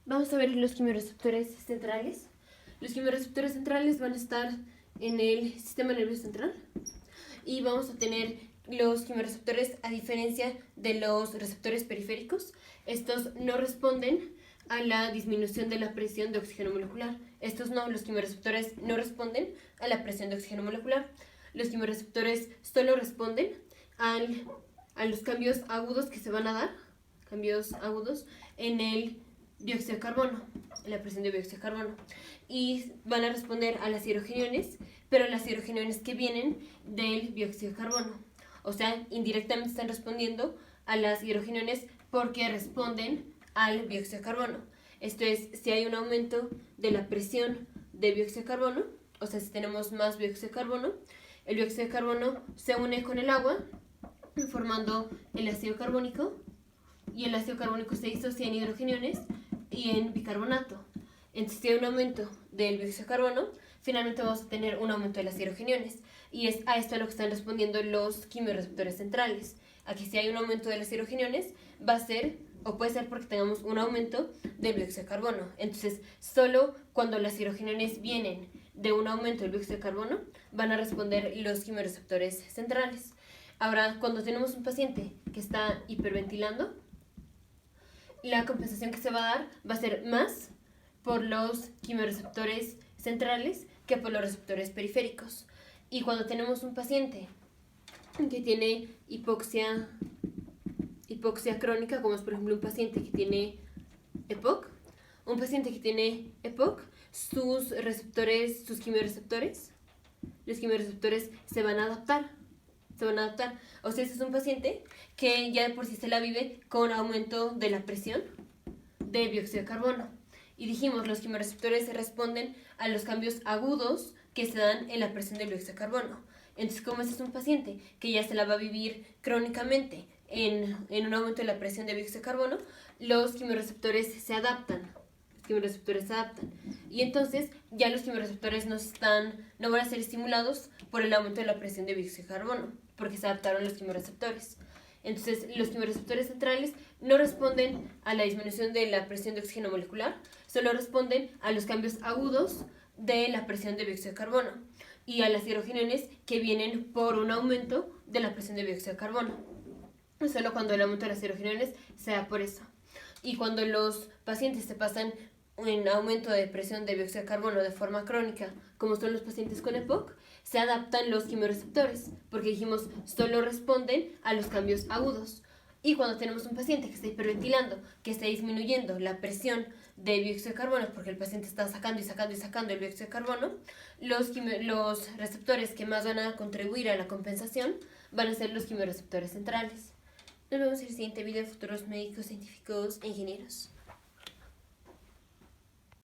Vamos a ver los quimioreceptores centrales. Los quimioreceptores centrales van a estar en el sistema nervioso central y vamos a tener los quimioreceptores, a diferencia de los receptores periféricos, estos no responden a la disminución de la presión de oxígeno molecular. Los quimioreceptores no responden a la presión de oxígeno molecular. Los quimioreceptores solo responden a los cambios agudos que se van a dar, cambios agudos en el dióxido de carbono, en la presión de dióxido de carbono, y van a responder a las hidrogeniones, pero las hidrogeniones que vienen del dióxido de carbono. O sea, indirectamente están respondiendo a las hidrogeniones porque responden al dióxido de carbono. Esto es, si hay un aumento de la presión de dióxido de carbono, o sea, si tenemos más dióxido de carbono, el dióxido de carbono se une con el agua formando el ácido carbónico, y el ácido carbónico se disocia en hidrogeniones y en bicarbonato. Entonces, si hay un aumento del dióxido de carbono, finalmente vamos a tener un aumento de las hidrogeniones. Y es a esto a lo que están respondiendo los quimioreceptores centrales. Aquí, si hay un aumento de las hidrogeniones, va a ser, o puede ser porque tengamos un aumento del dióxido de carbono. Entonces, solo cuando las hidrogeniones vienen de un aumento del dióxido de carbono, van a responder los quimioreceptores centrales. Ahora, cuando tenemos un paciente que está hiperventilando, la compensación que se va a dar va a ser más por los quimioreceptores centrales que por los receptores periféricos. Y cuando tenemos un paciente que tiene hipoxia crónica, como es por ejemplo un paciente que tiene EPOC, sus quimioreceptores, los quimioreceptores se van a adaptar. O sea, este es un paciente que ya de por sí se la vive con aumento de la presión de dióxido de carbono. Y dijimos, los quimioreceptores responden a los cambios agudos que se dan en la presión del dióxido de carbono. Entonces, como este es un paciente que ya se la va a vivir crónicamente en un aumento de la presión de dióxido de carbono, los quimioreceptores se adaptan. Y entonces ya los quimioreceptores no van a ser estimulados por el aumento de la presión de dióxido de carbono, porque se adaptaron los quimioreceptores. Entonces, los quimioreceptores centrales no responden a la disminución de la presión de oxígeno molecular, solo responden a los cambios agudos de la presión de dióxido de carbono y a las hidrogeniones que vienen por un aumento de la presión de dióxido de carbono. Solo cuando el aumento de las hidrogeniones se da por eso. Y cuando los pacientes se pasan en aumento de presión de dióxido de carbono de forma crónica, como son los pacientes con EPOC, se adaptan los quimioreceptores, porque dijimos, solo responden a los cambios agudos. Y cuando tenemos un paciente que está hiperventilando, que está disminuyendo la presión de dióxido de carbono, porque el paciente está sacando el dióxido de carbono, los receptores que más van a contribuir a la compensación van a ser los quimioreceptores centrales. Nos vemos en el siguiente video de futuros médicos, científicos e ingenieros.